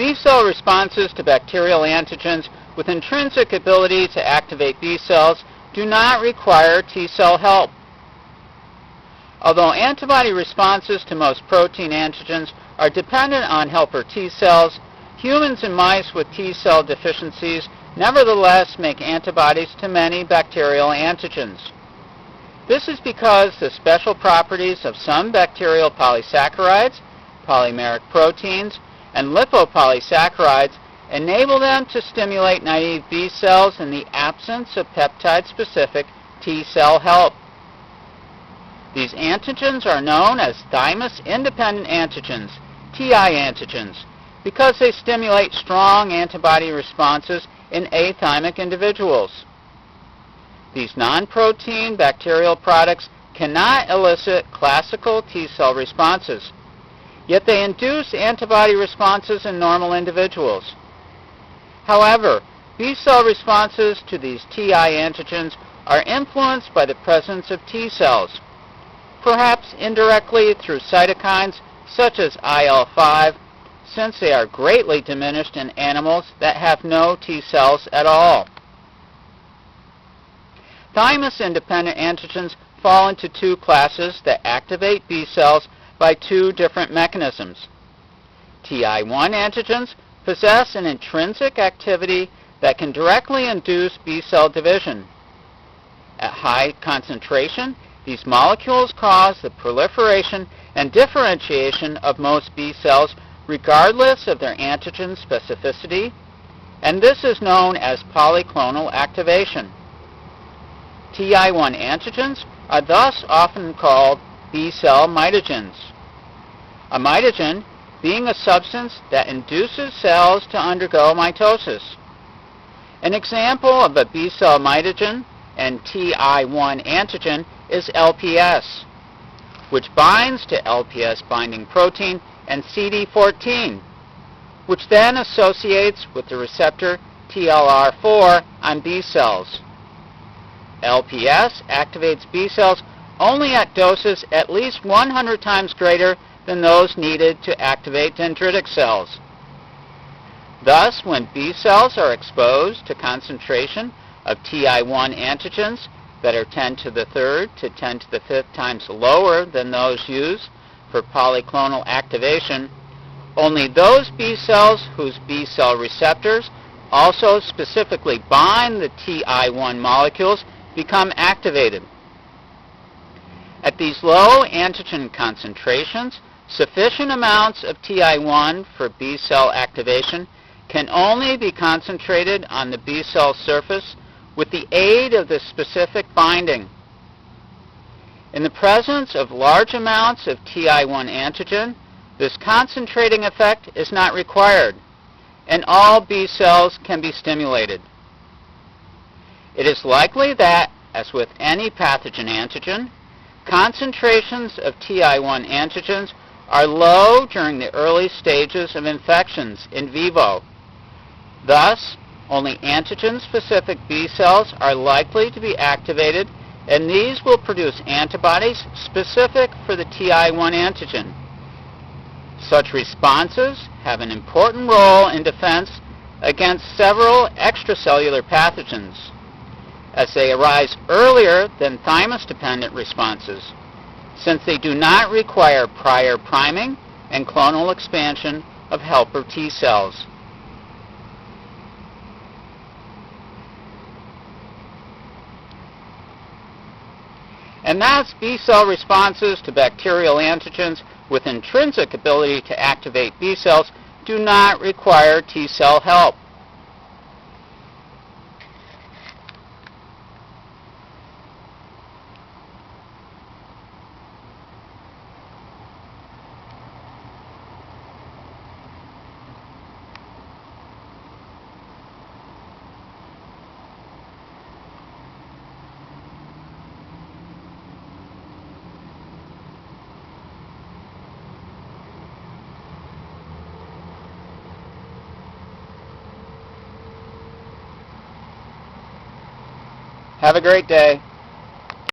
B-cell responses to bacterial antigens with intrinsic ability to activate B cells do not require T-cell help. Although antibody responses to most protein antigens are dependent on helper T cells, humans and mice with T-cell deficiencies nevertheless make antibodies to many bacterial antigens. This is because the special properties of some bacterial polysaccharides, polymeric proteins, and lipopolysaccharides enable them to stimulate naive B cells in the absence of peptide-specific T-cell help. These antigens are known as thymus-independent antigens, TI antigens, because they stimulate strong antibody responses in athymic individuals. These non-protein bacterial products cannot elicit classical T-cell responses, yet they induce antibody responses in normal individuals. However, B-cell responses to these TI antigens are influenced by the presence of T cells, perhaps indirectly through cytokines such as IL-5, since they are greatly diminished in animals that have no T cells at all. Thymus-independent antigens fall into two classes that activate B cells by two different mechanisms. Ti1 antigens possess an intrinsic activity that can directly induce B cell division. At high concentration, these molecules cause the proliferation and differentiation of most B cells regardless of their antigen specificity, and this is known as polyclonal activation. Ti1 antigens are thus often called B-cell mitogens. A mitogen being a substance that induces cells to undergo mitosis. An example of a B-cell mitogen and Ti1 antigen is LPS, which binds to LPS binding protein and CD14, which then associates with the receptor TLR4 on B cells. LPS activates B cells only at doses at least 100 times greater than those needed to activate dendritic cells. Thus, when B cells are exposed to concentration of Ti1 antigens that are 10 to the third to 10 to the fifth times lower than those used for polyclonal activation, only those B cells whose B cell receptors also specifically bind the Ti1 molecules become activated. At these low antigen concentrations, sufficient amounts of Ti1 for B cell activation can only be concentrated on the B cell surface with the aid of the specific binding. In the presence of large amounts of Ti1 antigen, this concentrating effect is not required, and all B cells can be stimulated. It is likely that, as with any pathogen antigen, concentrations of Ti1 antigens are low during the early stages of infections in vivo. Thus, only antigen-specific B cells are likely to be activated, and these will produce antibodies specific for the Ti1 antigen. Such responses have an important role in defense against several extracellular pathogens, as they arise earlier than thymus-dependent responses, since they do not require prior priming and clonal expansion of helper T cells. And that's B-cell responses to bacterial antigens with intrinsic ability to activate B cells do not require T-cell help. Have a great day.